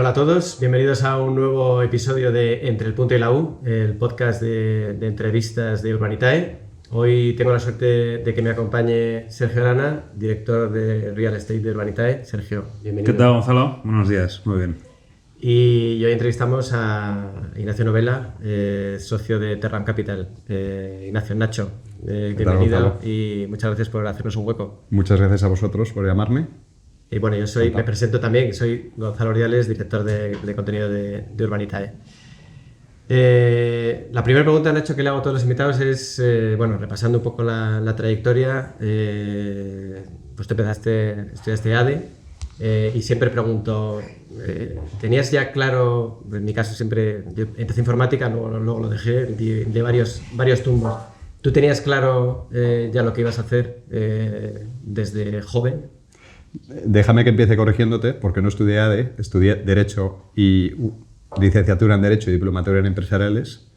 Hola a todos, bienvenidos a un nuevo episodio de Entre el Punto y la U, el podcast de entrevistas de Urbanitae. Hoy tengo la suerte de que me acompañe Sergio Arana, director de Real Estate de Urbanitae. Sergio, bienvenido. ¿Qué tal, Gonzalo? Buenos días, muy bien. Y hoy entrevistamos a Ignacio Novela, socio de Terram Capital. Ignacio, Nacho, bienvenido y muchas gracias por hacernos un hueco. Muchas gracias a vosotros por llamarme. Y bueno, me presento también, soy Gonzalo Ordiales, director de contenido de Urbanitae. La primera pregunta, Nacho, que le hago a todos los invitados es, repasando un poco la trayectoria, pues tú estudiaste ADE, y siempre pregunto, ¿tenías ya claro, en mi caso siempre, yo empecé informática, luego lo dejé, de varios tumbos. ¿Tú tenías claro ya lo que ibas a hacer desde joven? Déjame que empiece corrigiéndote, porque no estudié ADE, estudié Derecho y licenciatura en Derecho y diplomatura en Empresariales.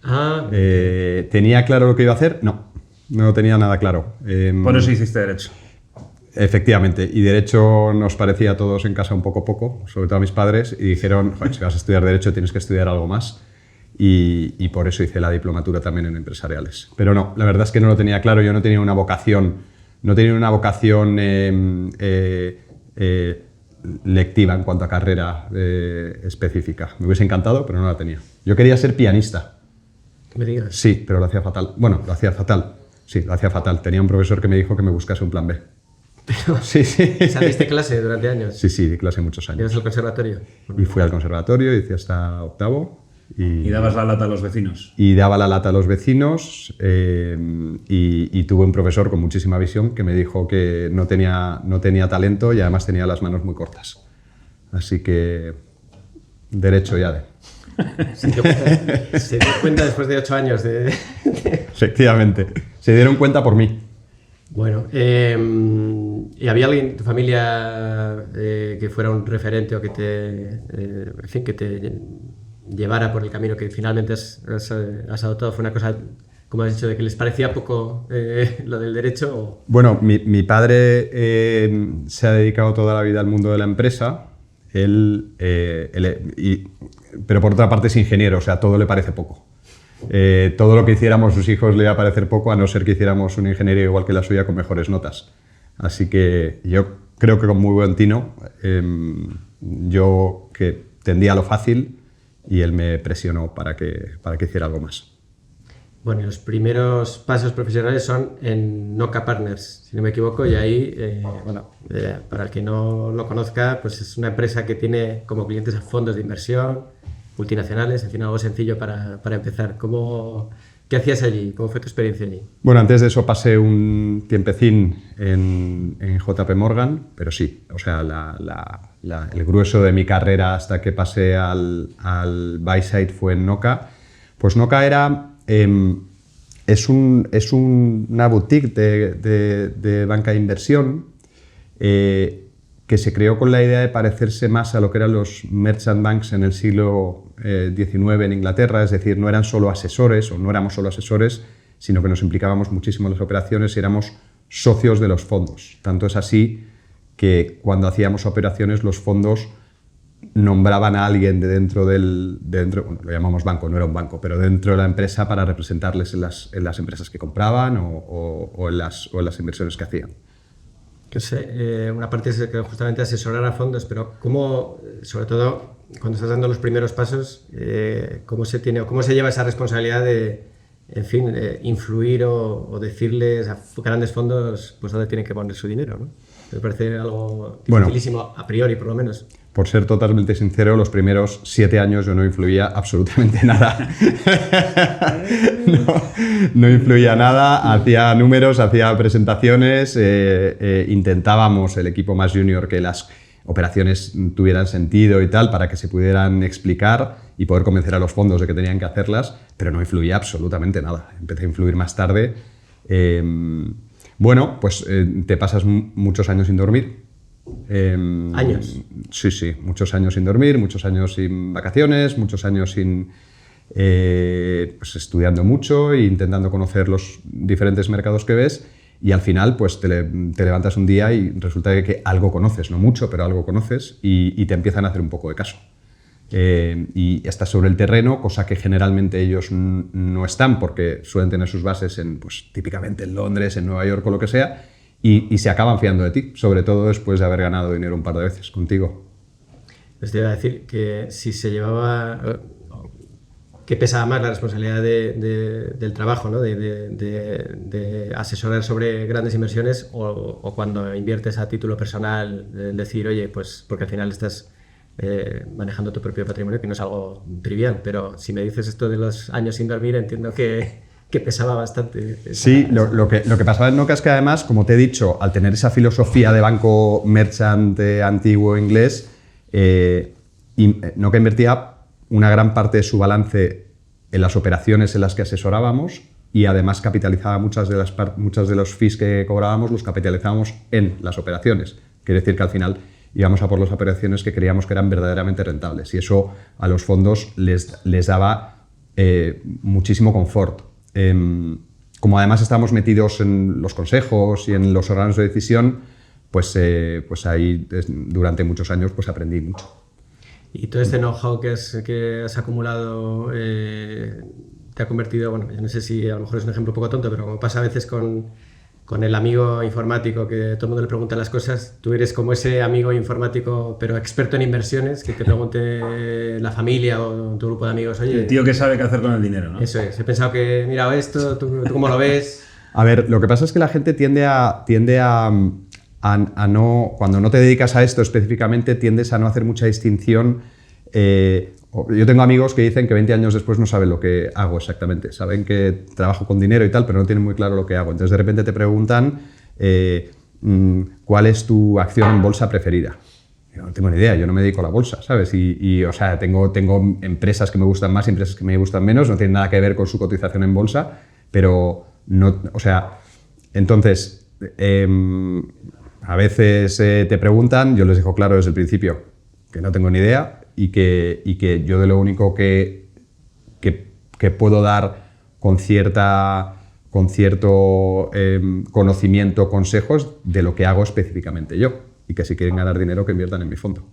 ¿Tenía claro lo que iba a hacer? No tenía nada claro. Por eso hiciste Derecho. Efectivamente, y Derecho nos parecía a todos en casa un poco, sobre todo a mis padres, y dijeron, si vas a estudiar Derecho tienes que estudiar algo más. Y por eso hice la diplomatura también en Empresariales. Pero no, la verdad es que no lo tenía claro, yo no tenía una vocación lectiva en cuanto a carrera específica. Me hubiese encantado, pero no la tenía. Yo quería ser pianista. ¿Qué me digas? Sí, pero lo hacía fatal. Bueno, lo hacía fatal. Sí, lo hacía fatal. Tenía un profesor que me dijo que me buscase un plan B. Pero, sí. ¿Saliste clase durante años? Sí, di clase muchos años. ¿Ibas al conservatorio? Y fui al conservatorio, hice hasta octavo. ¿Y dabas la lata a los vecinos? Y daba la lata a los vecinos y tuve un profesor con muchísima visión que me dijo que no tenía talento y además tenía las manos muy cortas. Así que Derecho y ADE. Se dio cuenta después de 8 años de... Efectivamente. Se dieron cuenta por mí. Bueno, ¿y había alguien en tu familia que fuera un referente o que te llevara por el camino que finalmente has adoptado? ¿Fue una cosa, como has dicho, de que les parecía poco lo del derecho? ¿O? Bueno, mi padre se ha dedicado toda la vida al mundo de la empresa, pero por otra parte es ingeniero, o sea, todo le parece poco. Todo lo que hiciéramos sus hijos le iba a parecer poco, a no ser que hiciéramos una ingeniería igual que la suya con mejores notas. Así que yo creo que con muy buen tino, yo que tendía a lo fácil y él me presionó para que hiciera algo más. Bueno, los primeros pasos profesionales son en Noca Partners, si no me equivoco, y ahí, para el que no lo conozca, pues es una empresa que tiene como clientes a fondos de inversión, multinacionales, en fin, algo sencillo para empezar. ¿Qué hacías allí? ¿Cómo fue tu experiencia allí? Bueno, antes de eso pasé un tiempecín en JP Morgan, pero sí, o sea, el grueso de mi carrera hasta que pasé al buy side fue en Noca. Pues Noca es una boutique de banca de inversión que se creó con la idea de parecerse más a lo que eran los merchant banks en el siglo XIX en Inglaterra, es decir, no eran solo asesores o no éramos solo asesores, sino que nos implicábamos muchísimo en las operaciones y éramos socios de los fondos. Tanto es así que cuando hacíamos operaciones los fondos nombraban a alguien de dentro bueno, lo llamamos banco, no era un banco, pero dentro de la empresa para representarles en las empresas que compraban o en las inversiones que hacían. Una parte es que justamente asesorar a fondos, pero ¿cómo, sobre todo cuando estás dando los primeros pasos, cómo se lleva esa responsabilidad de, en fin, influir o decirles a grandes fondos pues dónde tienen que poner su dinero, ¿no? Me parece algo dificilísimo a priori, por lo menos. Por ser totalmente sincero, los primeros 7 años yo no influía absolutamente nada. No influía nada, hacía números, hacía presentaciones, intentábamos, el equipo más junior, que las operaciones tuvieran sentido y tal, para que se pudieran explicar y poder convencer a los fondos de que tenían que hacerlas, pero no influía absolutamente nada. Empecé a influir más tarde. Te pasas muchos años sin dormir. ¿Años? Sí, muchos años sin dormir, muchos años sin vacaciones, muchos años sin estudiando mucho e intentando conocer los diferentes mercados que ves, y al final pues te levantas un día y resulta que algo conoces, no mucho, pero algo conoces, y te empiezan a hacer un poco de caso. y estás sobre el terreno, cosa que generalmente ellos no están porque suelen tener sus bases pues, típicamente en Londres, en Nueva York o lo que sea, y se acaban fiando de ti, sobre todo después de haber ganado dinero un par de veces contigo. Pues te iba a decir que si se llevaba... ¿Qué pesaba más la responsabilidad del trabajo, ¿no? de asesorar sobre grandes inversiones o cuando inviertes a título personal, decir, oye, pues porque al final estás manejando tu propio patrimonio, que no es algo trivial, pero si me dices esto de los años sin dormir, entiendo que pesaba bastante. Sí, lo que pasaba en Nokia es que además, como te he dicho, al tener esa filosofía de banco merchant antiguo inglés, Nokia invertía una gran parte de su balance en las operaciones en las que asesorábamos y además capitalizaba muchas de los fees que cobrábamos, los capitalizábamos en las operaciones. Quiere decir que al final íbamos a por las operaciones que creíamos que eran verdaderamente rentables y eso a los fondos les daba muchísimo confort. Como además estamos metidos en los consejos y en los órganos de decisión, pues ahí durante muchos años pues aprendí mucho. Y todo este know-how que has acumulado te ha convertido, bueno, yo no sé si a lo mejor es un ejemplo un poco tonto, pero como pasa a veces con el amigo informático que todo el mundo le pregunta las cosas, tú eres como ese amigo informático pero experto en inversiones que te pregunte la familia o tu grupo de amigos, oye... El tío que sabe qué hacer con el dinero, ¿no? Eso es, he pensado que he mirado esto, ¿tú cómo lo ves? A ver, lo que pasa es que la gente tiende a no, cuando no te dedicas a esto específicamente, tiendes a no hacer mucha distinción. Yo tengo amigos que dicen que 20 años después no saben lo que hago exactamente. Saben que trabajo con dinero y tal, pero no tienen muy claro lo que hago. Entonces de repente te preguntan ¿cuál es tu acción en bolsa preferida? Yo no tengo ni idea, yo no me dedico a la bolsa, ¿sabes? O sea, tengo empresas que me gustan más y empresas que me gustan menos, no tienen nada que ver con su cotización en bolsa, pero no, o sea, entonces... a veces te preguntan, yo les dejo claro desde el principio que no tengo ni idea y que yo de lo único que puedo dar con cierto conocimiento, consejos de lo que hago específicamente yo y que si quieren ganar dinero que inviertan en mi fondo.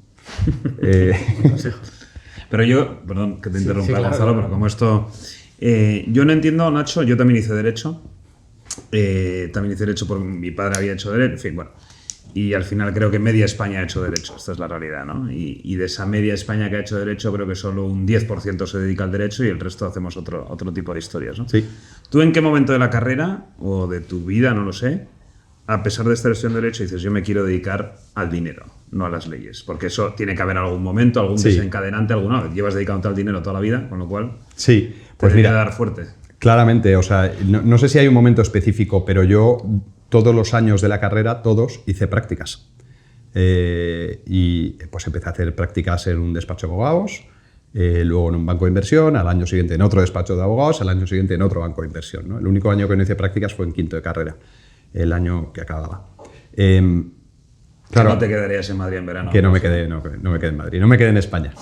Pero yo, perdón que te interrumpa, sí, claro, Gonzalo, claro. pero como esto... yo no entiendo, Nacho, yo también hice Derecho. También hice Derecho porque mi padre había hecho Derecho, en fin, bueno. Y al final creo que media España ha hecho Derecho, esta es la realidad, ¿no? Y de esa media España que ha hecho Derecho, creo que solo un 10% se dedica al Derecho y el resto hacemos otro tipo de historias, ¿no? Sí. ¿Tú en qué momento de la carrera o de tu vida, no lo sé, a pesar de estar estudiando Derecho, dices, yo me quiero dedicar al dinero, no a las leyes? Porque eso tiene que haber algún momento, algún desencadenante, alguna vez. Llevas dedicándote al dinero toda la vida, con lo cual Sí, pues te mira, debería dar fuerte. claramente, o sea, no sé si hay un momento específico, pero yo todos los años de la carrera, todos, hice prácticas. Y pues empecé a hacer prácticas en un despacho de abogados, luego en un banco de inversión, al año siguiente en otro despacho de abogados, al año siguiente en otro banco de inversión, ¿no? El único año que no hice prácticas fue en quinto de carrera, el año que acababa. Claro, no te quedarías en Madrid en verano. Que no me quedé en Madrid, no me quedé en España.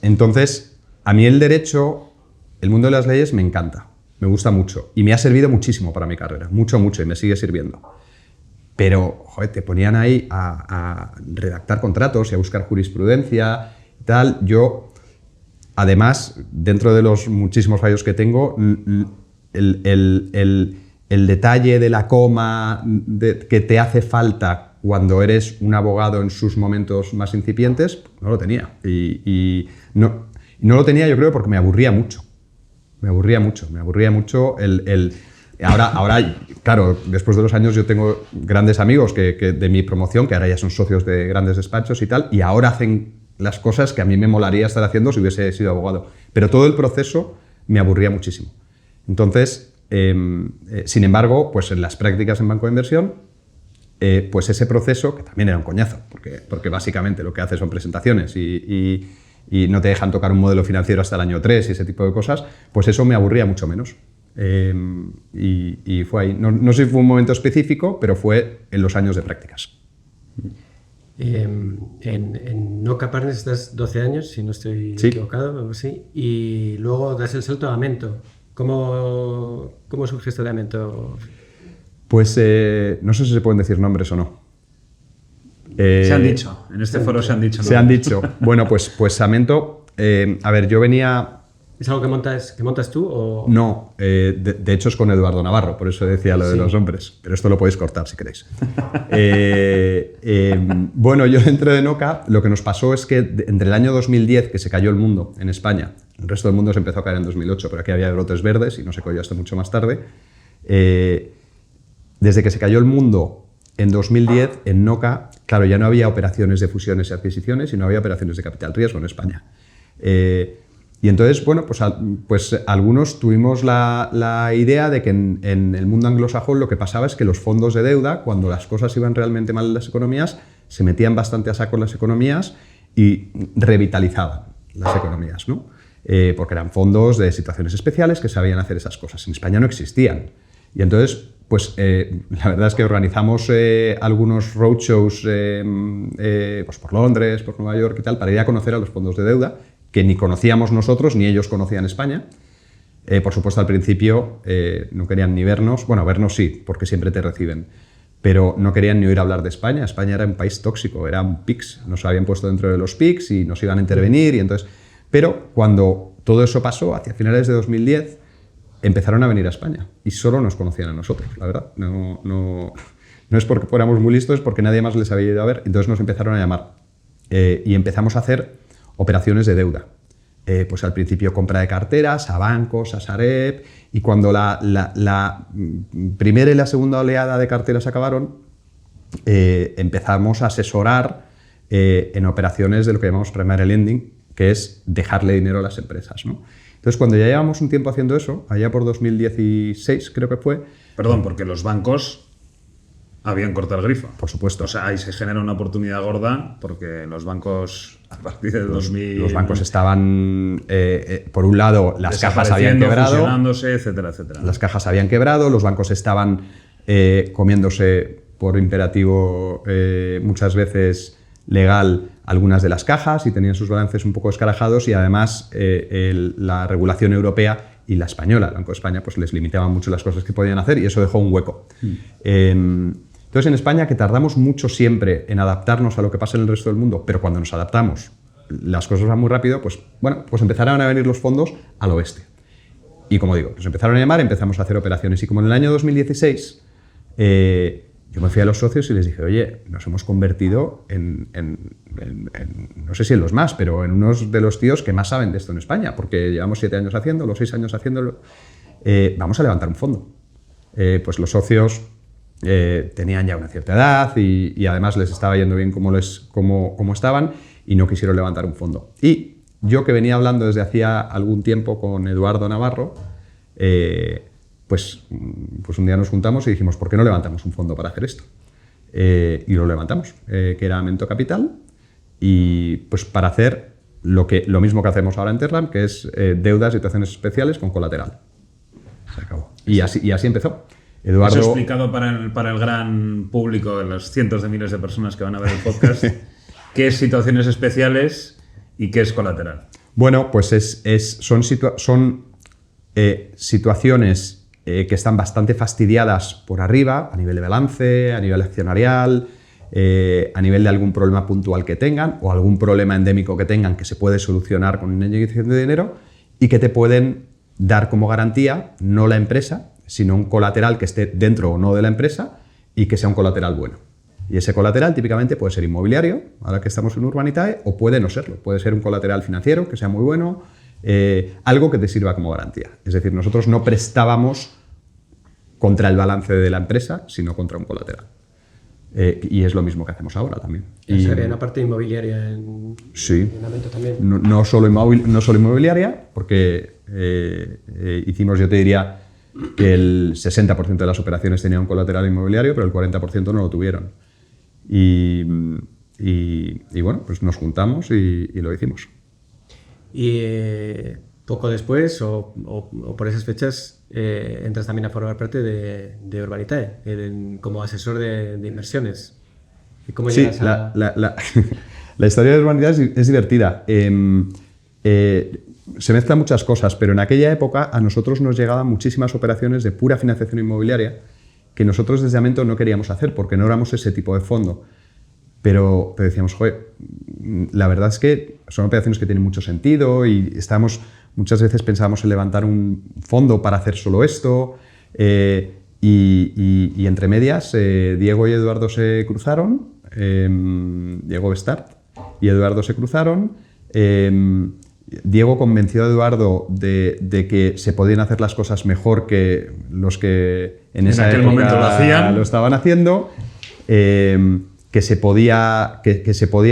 Entonces, a mí el derecho, el mundo de las leyes me encanta, me gusta mucho y me ha servido muchísimo para mi carrera, mucho, y me sigue sirviendo. Pero, joder, te ponían ahí a redactar contratos y a buscar jurisprudencia y tal. Yo, además, dentro de los muchísimos fallos que tengo, el detalle de la coma que te hace falta cuando eres un abogado en sus momentos más incipientes, no lo tenía. Y no lo tenía, yo creo, porque me aburría mucho. Ahora, claro, después de los años yo tengo grandes amigos que de mi promoción, que ahora ya son socios de grandes despachos y tal, y ahora hacen las cosas que a mí me molaría estar haciendo si hubiese sido abogado. Pero todo el proceso me aburría muchísimo. Entonces, sin embargo, pues en las prácticas en banco de inversión, pues ese proceso, que también era un coñazo, porque básicamente lo que hace son presentaciones y no te dejan tocar un modelo financiero hasta el año 3 y ese tipo de cosas, pues eso me aburría mucho menos. Y fue ahí. No sé si fue un momento específico, pero fue en los años de prácticas. En Nokia Partners estás 12 años, si no estoy equivocado, o sí, y luego das el salto a Amento. ¿Cómo surge esto de Amento? Pues no sé si se pueden decir nombres o no. Se han dicho, en este foro se han dicho. Se han dicho. Bueno, pues Samento, a ver, yo venía... ¿Es algo que montas tú o...? No, de hecho es con Eduardo Navarro, por eso decía lo de los hombres, pero esto lo podéis cortar si queréis. Bueno, yo dentro de Noca lo que nos pasó es que entre el año 2010, que se cayó el mundo en España, el resto del mundo se empezó a caer en 2008, pero aquí había brotes verdes y no se cayó hasta mucho más tarde. Desde que se cayó el mundo en 2010, en Noca, claro, ya no había operaciones de fusiones y adquisiciones y no había operaciones de capital riesgo en España. Y entonces, bueno, pues algunos tuvimos la idea de que en el mundo anglosajón lo que pasaba es que los fondos de deuda, cuando las cosas iban realmente mal en las economías, se metían bastante a saco en las economías y revitalizaban las economías, ¿no? Porque eran fondos de situaciones especiales que sabían hacer esas cosas. En España no existían. Y entonces, pues la verdad es que organizamos algunos roadshows pues por Londres, por Nueva York y tal, para ir a conocer a los fondos de deuda, que ni conocíamos nosotros, ni ellos conocían España. Por supuesto, al principio no querían ni vernos. Bueno, vernos sí, porque siempre te reciben. Pero no querían ni oír hablar de España. España era un país tóxico, era un PICS. Nos habían puesto dentro de los PICS y nos iban a intervenir. Y entonces... Pero cuando todo eso pasó, hacia finales de 2010, empezaron a venir a España. Y solo nos conocían a nosotros, la verdad. No es porque fuéramos muy listos, es porque nadie más les había ido a ver. Entonces nos empezaron a llamar. Y empezamos a hacer operaciones de deuda. Pues al principio compra de carteras, a bancos, a Sareb, y cuando la primera y la segunda oleada de carteras acabaron, empezamos a asesorar en operaciones de lo que llamamos primary lending, que es dejarle dinero a las empresas, ¿no? Entonces, cuando ya llevamos un tiempo haciendo eso, allá por 2016 creo que fue... Perdón, porque los bancos habían cortado el grifo. Por supuesto. O sea, ahí se genera una oportunidad gorda porque los bancos, a partir de 2000... Los bancos estaban, por un lado, las cajas habían quebrado. Fusionándose, etcétera, etcétera. Las cajas habían quebrado, los bancos estaban comiéndose por imperativo muchas veces legal algunas de las cajas y tenían sus balances un poco escarajados y además la regulación europea y la española, el Banco de España, pues les limitaban mucho las cosas que podían hacer y eso dejó un hueco. Entonces en España, que tardamos mucho siempre en adaptarnos a lo que pasa en el resto del mundo, pero cuando nos adaptamos las cosas van muy rápido, pues bueno, pues empezaron a venir los fondos al oeste. Y como digo, nos empezaron a llamar, empezamos a hacer operaciones y como en el año 2016 yo me fui a los socios y les dije, oye, nos hemos convertido en no sé si en los más, pero en unos de los tíos que más saben de esto en España, porque llevamos 7 años haciéndolo, 6 años haciéndolo. Vamos a levantar un fondo. Pues los socios tenían ya una cierta edad y además les estaba yendo bien como estaban y no quisieron levantar un fondo. Y yo, que venía hablando desde hacía algún tiempo con Eduardo Navarro, pues un día nos juntamos y dijimos, ¿por qué no levantamos un fondo para hacer esto? Y lo levantamos, que era Mento Capital, y pues para hacer lo mismo que hacemos ahora en Terram, que es deudas, situaciones especiales con colateral. Se acabó. Y así empezó. Eduardo... Eso explicado para el gran público, las cientos de miles de personas que van a ver el podcast, ¿qué es situaciones especiales y qué es colateral? Bueno, pues son situaciones que están bastante fastidiadas por arriba, a nivel de balance, a nivel accionarial, a nivel de algún problema puntual que tengan o algún problema endémico que tengan que se puede solucionar con una inyección de dinero y que te pueden dar como garantía no la empresa, sino un colateral que esté dentro o no de la empresa y que sea un colateral bueno. Y ese colateral típicamente puede ser inmobiliario, ahora que estamos en Urbanitae, o puede no serlo. Puede ser un colateral financiero que sea muy bueno, algo que te sirva como garantía. Es decir, nosotros no prestábamos contra el balance de la empresa, sino contra un colateral. Y es lo mismo que hacemos ahora también. Y se ve una parte inmobiliaria en Mento también. No solo inmobiliaria, porque hicimos, yo te diría, que el 60% de las operaciones tenían un colateral inmobiliario, pero el 40% no lo tuvieron. Y bueno, pues nos juntamos y lo hicimos. Y poco después, o por esas fechas, entras también a formar parte de Urbanitae, como asesor de inversiones. ¿Y cómo llegas a...? La historia de Urbanitae es divertida. Se mezclan muchas cosas, pero en aquella época a nosotros nos llegaban muchísimas operaciones de pura financiación inmobiliaria que nosotros desde Mento no queríamos hacer porque no éramos ese tipo de fondo. pero decíamos, joder, la verdad es que son operaciones que tienen mucho sentido y muchas veces pensábamos en levantar un fondo para hacer solo esto, y entre medias Diego y Eduardo se cruzaron, Diego Bestart y Eduardo se cruzaron. Diego convenció a Eduardo de que se podían hacer las cosas mejor que los que en esa aquel época momento lo hacían. lo estaban haciendo, que se podía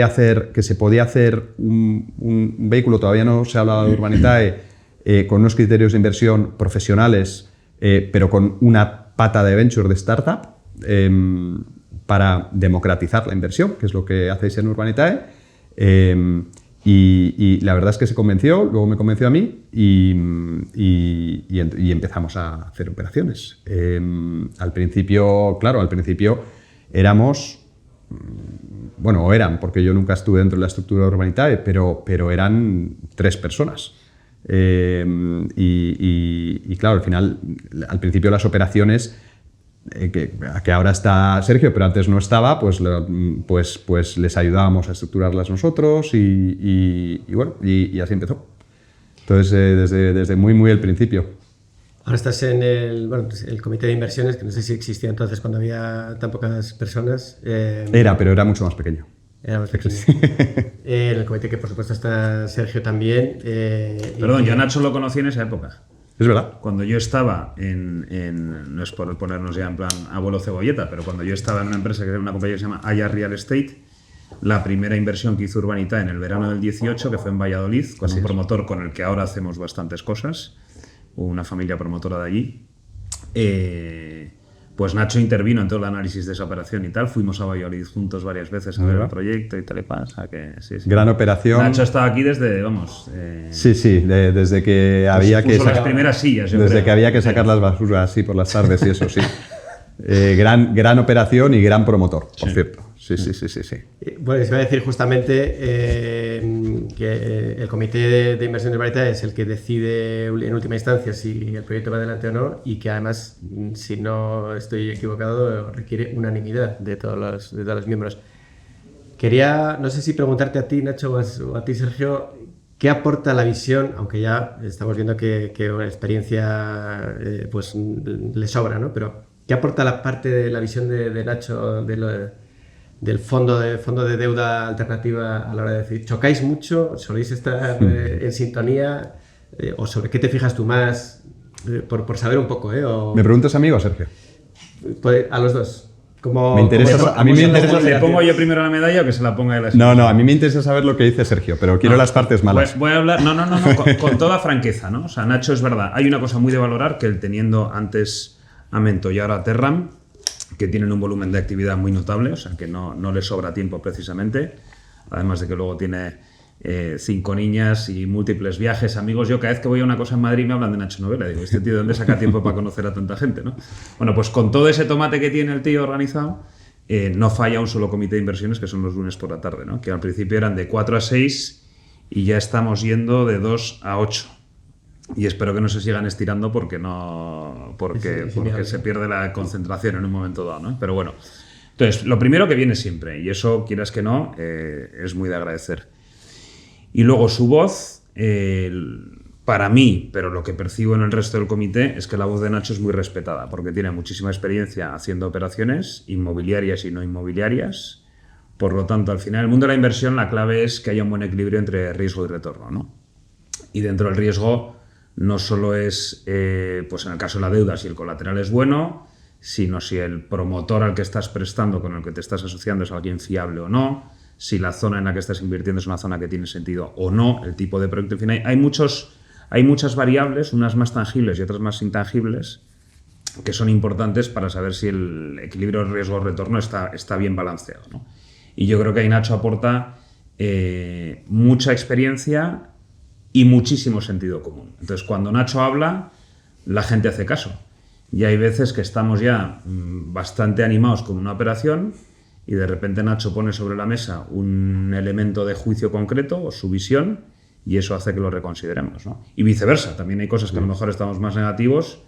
hacer un vehículo, todavía no se hablaba de Urbanitae, con unos criterios de inversión profesionales, pero con una pata de venture, de startup, para democratizar la inversión, que es lo que hacéis en Urbanitae. Y la verdad es que se convenció, luego me convenció a mí y empezamos a hacer operaciones. Al principio éramos, bueno, eran, porque yo nunca estuve dentro de la estructura de Urbanitae, pero eran 3 personas. Y claro, al principio las operaciones, que ahora está Sergio, pero antes no estaba, pues les ayudábamos a estructurarlas nosotros y bueno, y así empezó. Entonces, desde muy el principio. Ahora estás en el comité de inversiones, que no sé si existía entonces cuando había tan pocas personas. Pero era mucho más pequeño. Era más pequeño. En el comité, que por supuesto está Sergio también. Perdón, yo a Nacho lo conocí en esa época. Es verdad. Cuando yo estaba no es por ponernos ya en plan abuelo cebolleta, pero cuando yo estaba en una empresa que era una compañía que se llama Aya Real Estate, la primera inversión que hizo Urbanitae en el verano del 18, que fue en Valladolid, con un promotor con el que ahora hacemos bastantes cosas, una familia promotora de allí, pues Nacho intervino en todo el análisis de esa operación y tal. Fuimos a Valladolid juntos varias veces a ver el proyecto y tal y pasa. Sí. Gran operación. Nacho estaba aquí desde, vamos... desde que había que sacar las primeras sillas. Desde que había que sacar las basuras así por las tardes y eso, sí. Gran operación y gran promotor, por cierto. Sí. Bueno, se iba a decir justamente que el comité de inversión de Urbanitae es el que decide en última instancia si el proyecto va adelante o no, y que además, si no estoy equivocado, requiere unanimidad de todos los miembros. Quería, no sé si preguntarte a ti, Nacho, o a ti, Sergio, ¿qué aporta la visión, aunque ya estamos viendo que una experiencia pues le sobra, ¿no? Pero ¿qué aporta la parte de la visión de Nacho del fondo de deuda alternativa a la hora de decir? ¿Chocáis mucho? ¿Soléis estar en sintonía? ¿O sobre qué te fijas tú más? Por saber un poco, ¿eh? ¿Me preguntas a mí o a Sergio? Pues a los dos. Me interesa, a mí me interesa. ¿Le pongo yo primero la medalla o que se la ponga él? No, a mí me interesa saber lo que dice Sergio, pero quiero las partes malas. Voy a hablar, con toda franqueza, ¿no? O sea, Nacho, es verdad, hay una cosa muy de valorar, que él, teniendo antes a Mento y ahora a Terram, que tienen un volumen de actividad muy notable, o sea, que no le sobra tiempo precisamente, además de que luego tiene 5 niñas y múltiples viajes, amigos. Yo cada vez que voy a una cosa en Madrid me hablan de Nacho Novela. Digo, este tío, ¿de dónde saca tiempo para conocer a tanta gente, no? Bueno, pues con todo ese tomate que tiene el tío organizado, no falla un solo comité de inversiones, que son los lunes por la tarde, ¿no? Que al principio eran de 4 a 6 y ya estamos yendo de 2 a 8. Y espero que no se sigan estirando porque se pierde la concentración en un momento dado, ¿no? Pero bueno, entonces, lo primero que viene siempre, y eso, quieras que no, es muy de agradecer. Y luego su voz, para mí, pero lo que percibo en el resto del comité, es que la voz de Nacho es muy respetada, porque tiene muchísima experiencia haciendo operaciones inmobiliarias y no inmobiliarias. Por lo tanto, al final, el mundo de la inversión, la clave es que haya un buen equilibrio entre riesgo y retorno, ¿no? Y dentro del riesgo, no solo es, pues en el caso de la deuda, si el colateral es bueno, sino si el promotor al que estás prestando, con el que te estás asociando, es alguien fiable o no, si la zona en la que estás invirtiendo es una zona que tiene sentido o no, el tipo de proyecto. En fin, hay muchas variables, unas más tangibles y otras más intangibles, que son importantes para saber si el equilibrio riesgo-retorno está bien balanceado, ¿no? Y yo creo que ahí Nacho aporta mucha experiencia y muchísimo sentido común. Entonces, cuando Nacho habla, la gente hace caso. Y hay veces que estamos ya bastante animados con una operación y de repente Nacho pone sobre la mesa un elemento de juicio concreto o su visión, y eso hace que lo reconsideremos, ¿no? Y viceversa, también hay cosas que a lo mejor estamos más negativos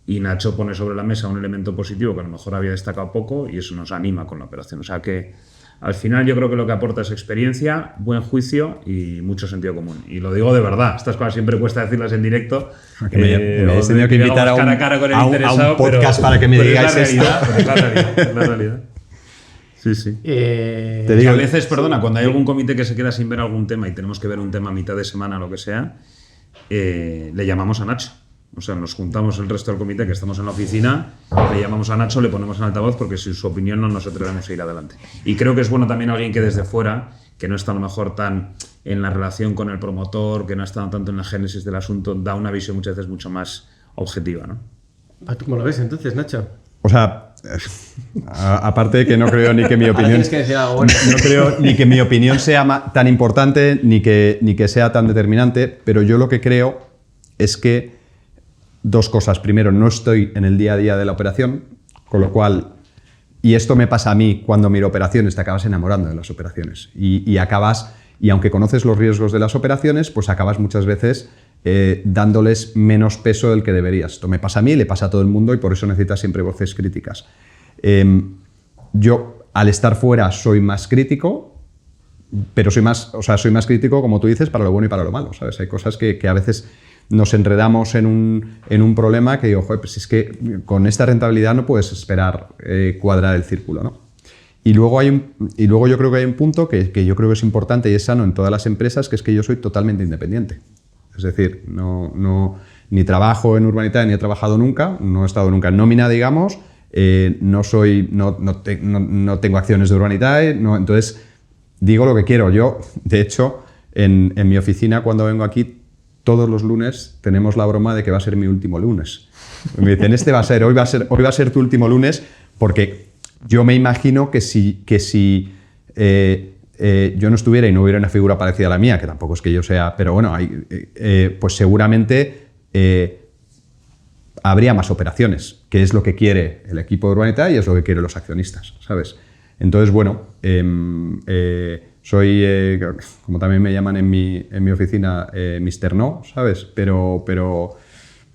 y Nacho pone sobre la mesa un elemento positivo que a lo mejor había destacado poco y eso nos anima con la operación. O sea que Al final yo creo que lo que aporta es experiencia, buen juicio y mucho sentido común. Y lo digo de verdad, estas cosas siempre cuesta decirlas en directo. Que me habéis tenido que invitar a un, cara a cara con el a un interesado, podcast para que me digáis esto. Pero es la realidad, es la realidad. Sí, sí. Te Y digo, a veces, perdona, cuando hay algún comité que se queda sin ver algún tema y tenemos que ver un tema a mitad de semana o lo que sea, le llamamos a Nacho. O sea, nos juntamos el resto del comité que estamos en la oficina, le llamamos a Nacho, le ponemos en altavoz porque sin su opinión no nos atrevemos a ir adelante. Y creo que es bueno también alguien que desde fuera, que no está a lo mejor tan en la relación con el promotor, que no está tanto en la génesis del asunto, da una visión muchas veces mucho más objetiva, ¿no? ¿Tú cómo lo ves entonces, Nacho? o sea, aparte de que no creo ni que mi opinión... Tienes que decir algo bueno. No creo ni que mi opinión sea tan importante ni que sea tan determinante, pero yo lo que creo es que dos cosas. Primero, no estoy en el día a día de la operación, con lo cual, y esto me pasa a mí cuando miro operaciones, te acabas enamorando de las operaciones y acabas, y aunque conoces los riesgos de las operaciones, pues acabas muchas veces dándoles menos peso del que deberías. Esto me pasa a mí, le pasa a todo el mundo y por eso necesitas siempre voces críticas. Yo, al estar fuera, soy más crítico, pero soy más crítico, como tú dices, para lo bueno y para lo malo, ¿sabes? Hay cosas que a veces nos enredamos en un problema que digo, joder, pues es que con esta rentabilidad no puedes esperar cuadrar el círculo, ¿no? Y luego yo creo que hay un punto que yo creo que es importante y es sano en todas las empresas, que es que yo soy totalmente independiente. Es decir, ni trabajo en Urbanitae ni he trabajado nunca, no he estado nunca en nómina, digamos, no tengo acciones de Urbanitae, entonces digo lo que quiero. Yo, de hecho, en mi oficina cuando vengo aquí, todos los lunes tenemos la broma de que va a ser mi último lunes. Me dicen, hoy va a ser tu último lunes, porque yo me imagino que si yo no estuviera y no hubiera una figura parecida a la mía, que tampoco es que yo sea, pero bueno, pues seguramente habría más operaciones, que es lo que quiere el equipo de Urbanitae y es lo que quieren los accionistas, ¿sabes? Entonces, bueno, soy, como también me llaman en mi oficina, Mr. No, ¿sabes? Pero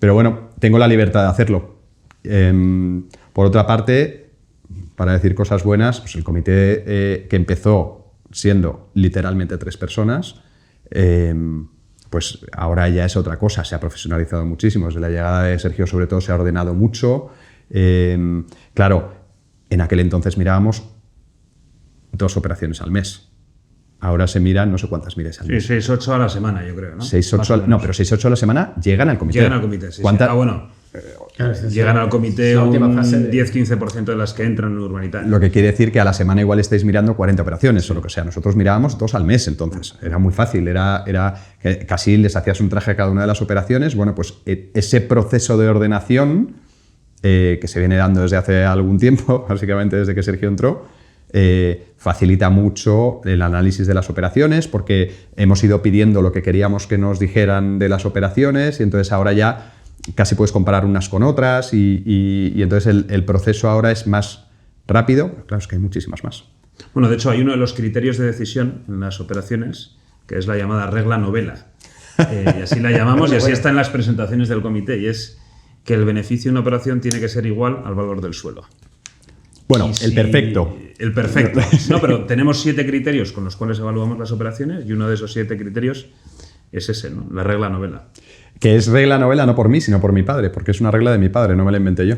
bueno, tengo la libertad de hacerlo. Por otra parte, para decir cosas buenas, pues el comité que empezó siendo literalmente 3 personas, pues ahora ya es otra cosa, se ha profesionalizado muchísimo. Desde la llegada de Sergio, sobre todo, se ha ordenado mucho. Claro, en aquel entonces mirábamos 2 operaciones al mes. Ahora se miran no sé cuántas mires al mes. Sí, 6-8 a la semana, yo creo, ¿no? 6-8 a la semana llegan al comité. Llegan al comité, sí. ¿Cuántas? Bueno, Claro, llegan al comité la un última fase 10-15% de las que entran en Urbanitae. Lo que quiere decir que a la semana igual estáis mirando 40 operaciones o lo que sea. Nosotros mirábamos 2 al mes, entonces. Era muy fácil. Era que casi les hacías un traje a cada una de las operaciones. Bueno, pues ese proceso de ordenación que se viene dando desde hace algún tiempo, básicamente desde que Sergio entró, facilita mucho el análisis de las operaciones, porque hemos ido pidiendo lo que queríamos que nos dijeran de las operaciones y entonces ahora ya casi puedes comparar unas con otras y entonces el proceso ahora es más rápido. Claro, es que hay muchísimas más. Bueno, de hecho hay uno de los criterios de decisión en las operaciones, que es la llamada regla novela. Y así la llamamos y así está en las presentaciones del comité, y es que el beneficio de una operación tiene que ser igual al valor del suelo. Bueno, el perfecto. El perfecto. No, pero tenemos 7 criterios con los cuales evaluamos las operaciones y uno de esos 7 criterios es ese, ¿no? La regla novela. Que es regla novela no por mí, sino por mi padre, porque es una regla de mi padre, no me la inventé yo.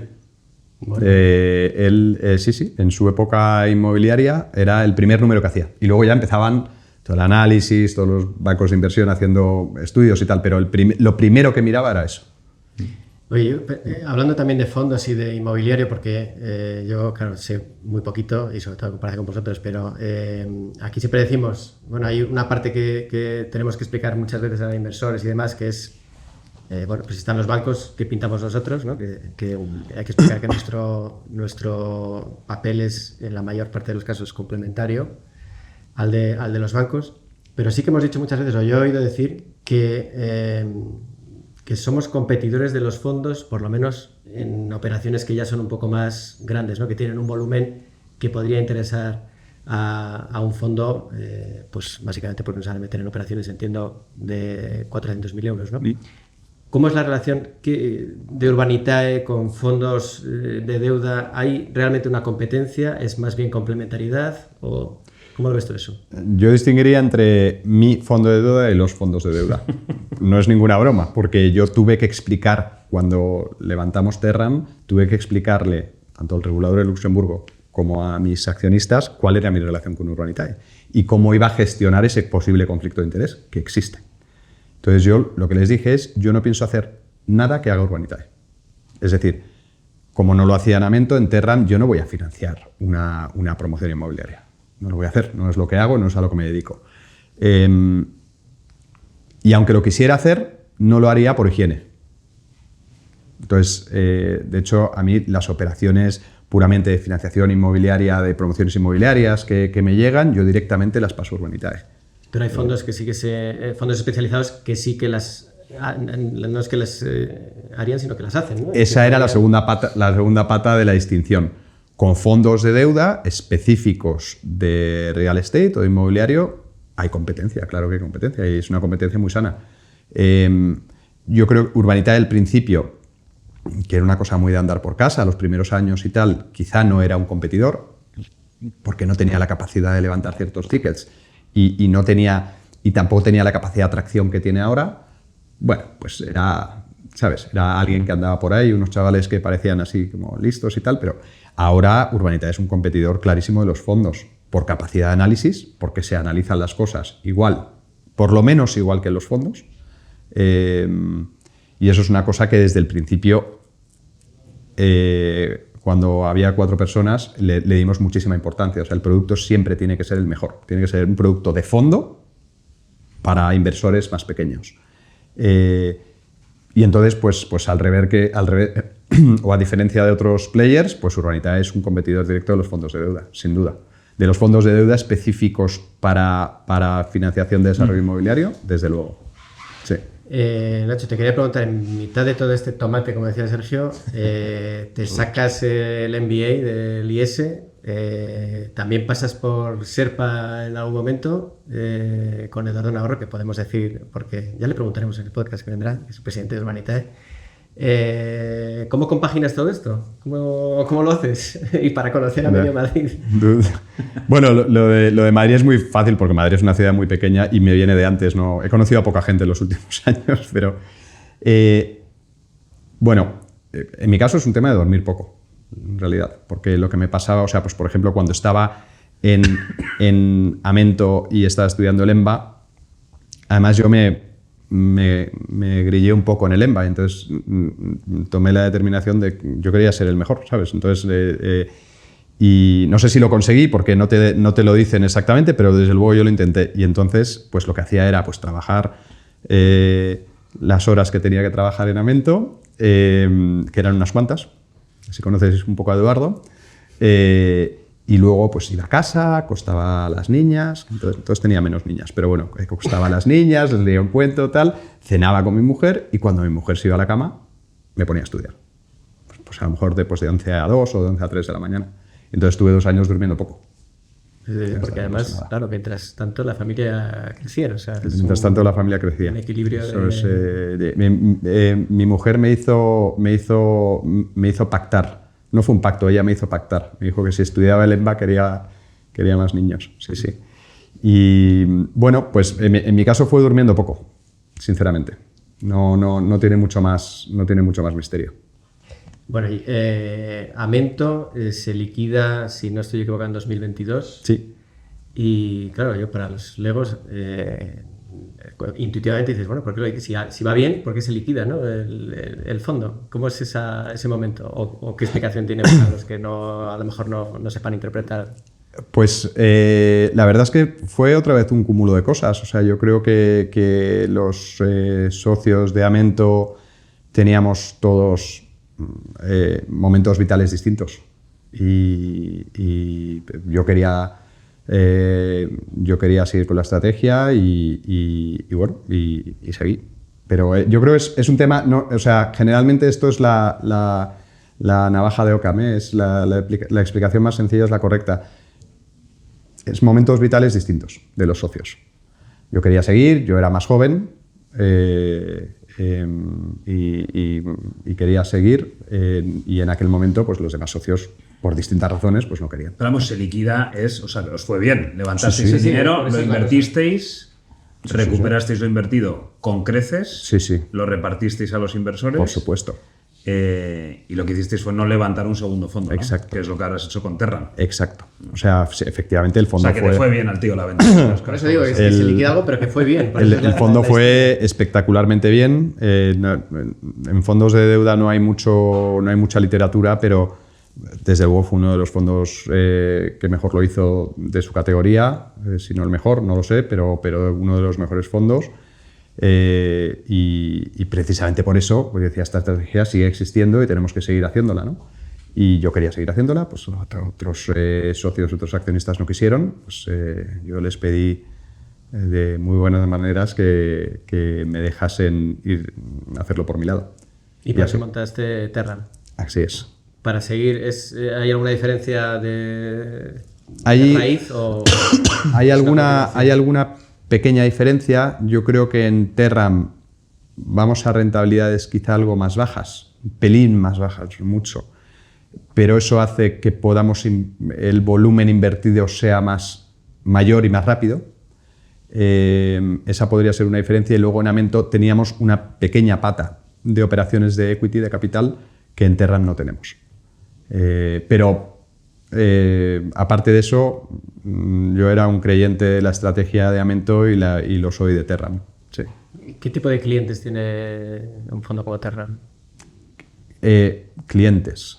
Bueno. Él, sí, en su época inmobiliaria era el primer número que hacía. Y luego ya empezaban todo el análisis, todos los bancos de inversión haciendo estudios y tal, pero lo primero que miraba era eso. Oye, hablando también de fondos y de inmobiliario, porque yo, claro, sé muy poquito y sobre todo en comparación con vosotros, pero aquí siempre decimos, bueno, hay una parte que tenemos que explicar muchas veces a los inversores y demás, que es, bueno, pues están los bancos que pintamos nosotros, ¿no? que hay que explicar que nuestro papel es, en la mayor parte de los casos, complementario al de los bancos, pero sí que hemos dicho muchas veces, o yo he oído decir que somos competidores de los fondos, por lo menos en operaciones que ya son un poco más grandes, ¿no? Que tienen un volumen que podría interesar a un fondo, pues básicamente porque nos van a meter en operaciones, entiendo, de 400.000 euros, ¿no? Sí. ¿Cómo es la relación de Urbanitae con fondos de deuda? ¿Hay realmente una competencia? ¿Es más bien complementariedad? ¿Cómo lo ves tú eso? Yo distinguiría entre mi fondo de deuda y los fondos de deuda. No es ninguna broma, porque yo tuve que explicar, cuando levantamos Terram, tuve que explicarle tanto al regulador de Luxemburgo como a mis accionistas cuál era mi relación con Urbanitae y cómo iba a gestionar ese posible conflicto de interés que existe. Entonces yo lo que les dije es, yo no pienso hacer nada que haga Urbanitae. Es decir, como no lo hacía en Amento, en Terram yo no voy a financiar una promoción inmobiliaria. No lo voy a hacer, no es lo que hago, no es a lo que me dedico. Y aunque lo quisiera hacer, no lo haría por higiene. Entonces, de hecho, a mí las operaciones puramente de financiación inmobiliaria, de promociones inmobiliarias que me llegan, yo directamente las paso a Urbanitae. Pero hay fondos que sí que fondos especializados que sí que las... no es que las harían, sino que las hacen, ¿no? Esa era la segunda pata de la distinción. Con fondos de deuda específicos de real estate o de inmobiliario hay competencia, claro que hay competencia, y es una competencia muy sana. Yo creo que Urbanitae al principio, que era una cosa muy de andar por casa, los primeros años y tal, quizá no era un competidor, porque no tenía la capacidad de levantar ciertos tickets y tampoco tenía la capacidad de atracción que tiene ahora. Bueno, pues era, ¿sabes? Era alguien que andaba por ahí, unos chavales que parecían así como listos y tal, pero ahora Urbanitae es un competidor clarísimo de los fondos por capacidad de análisis, porque se analizan las cosas igual, por lo menos igual que en los fondos. Y eso es una cosa que desde el principio, cuando había 4 personas, le dimos muchísima importancia. O sea, el producto siempre tiene que ser el mejor. Tiene que ser un producto de fondo para inversores más pequeños. Y entonces, pues al revés, o a diferencia de otros players, pues Urbanitae es un competidor directo de los fondos de deuda, sin duda. De los fondos de deuda específicos para financiación de desarrollo inmobiliario, desde luego. Sí. Nacho, te quería preguntar, en mitad de todo este tomate, como decía Sergio, te sacas el MBA del IES, también pasas por Sherpa en algún momento con Eduardo Navarro, que podemos decir, porque ya le preguntaremos en el podcast que vendrá, que es el presidente de Urbanitae. ¿Cómo compaginas todo esto? ¿Cómo lo haces? Y para conocer a medio Madrid. Bueno, lo de Madrid es muy fácil porque Madrid es una ciudad muy pequeña y me viene de antes. ¿No? He conocido a poca gente en los últimos años, pero bueno, en mi caso es un tema de dormir poco, en realidad, porque lo que me pasaba, o sea, pues por ejemplo, cuando estaba en Amento y estaba estudiando el EMBA, además yo me grillé un poco en el EMBA, entonces tomé la determinación de que yo quería ser el mejor, ¿sabes? Entonces, y no sé si lo conseguí porque no te lo dicen exactamente, pero desde luego yo lo intenté. Y entonces, pues lo que hacía era pues trabajar las horas que tenía que trabajar en Amento, que eran unas cuantas, si conoces un poco a Eduardo, y luego pues iba a casa, acostaba a las niñas, entonces tenía menos niñas, pero bueno, acostaba a las niñas, les leía un cuento, tal, cenaba con mi mujer y cuando mi mujer se iba a la cama me ponía a estudiar. Pues a lo mejor de 11 a 2 o de 11 a 3 de la mañana. Entonces estuve 2 años durmiendo poco. Porque además, claro, mientras tanto la familia crecía. O sea, mientras tanto la familia crecía. Un equilibrio mi mujer me hizo pactar. No fue un pacto, ella me hizo pactar. Me dijo que si estudiaba el EMBA quería más niños. Sí, sí. Y bueno, pues en mi caso fue durmiendo poco, sinceramente. No tiene mucho más misterio. Bueno, Amento se liquida, si no estoy equivocado, en 2022. Sí. Y claro, yo para los legos intuitivamente dices, bueno, porque si va bien, ¿por qué se liquida, ¿no? el fondo? ¿Cómo es ese momento? ¿O qué explicación tiene para los que a lo mejor no sepan interpretar? Pues la verdad es que fue otra vez un cúmulo de cosas. O sea, yo creo que los socios de Amento teníamos todos momentos vitales distintos. Y yo quería seguir con la estrategia y bueno, y seguí. Pero yo creo que es un tema, o sea, generalmente esto es la navaja de Occam, es la explicación más sencilla, es la correcta. Es momentos vitales distintos de los socios. Yo quería seguir, yo era más joven, y quería seguir, y en aquel momento pues los demás socios, por distintas razones, pues no querían. Pero vamos, se liquida o sea, os fue bien. Levantasteis Sí, el sí. dinero, Sí, lo sí, invertisteis, recuperasteis lo invertido con creces, Sí, sí. lo repartisteis a los inversores. Por supuesto. Y lo que hicisteis fue no levantar un segundo fondo, ¿no? Exacto. Que es lo que ahora has hecho con Terran. Exacto. O sea, sí, efectivamente el O fondo sea, que te fue bien al tío la venta. Por eso digo que se liquida algo, pero que fue bien. Por eso El fondo fue espectacularmente bien. En fondos de deuda no hay mucha literatura, pero desde luego fue uno de los fondos que mejor lo hizo de su categoría, si no el mejor, no lo sé, pero uno de los mejores fondos. Y precisamente por eso, pues decía, esta estrategia sigue existiendo y tenemos que seguir haciéndola, ¿no? Y yo quería seguir haciéndola, pues otros socios, otros accionistas no quisieron, pues yo les pedí de muy buenas maneras que me dejasen hacerlo por mi lado. ¿Y por así. qué montaste Terran? Así es. Para seguir, ¿hay alguna diferencia de Hay- raíz o Hay alguna pequeña diferencia. Yo creo que en Terram vamos a rentabilidades quizá algo más bajas, un pelín más bajas, mucho. Pero eso hace que el volumen invertido sea mayor y más rápido. Esa podría ser una diferencia. Y luego en Amento teníamos una pequeña pata de operaciones de equity, de capital, que en Terram no tenemos. Aparte de eso, yo era un creyente de la estrategia de Amento y lo soy de Terram. Sí. qué tipo de clientes tiene un fondo como Terran? Clientes.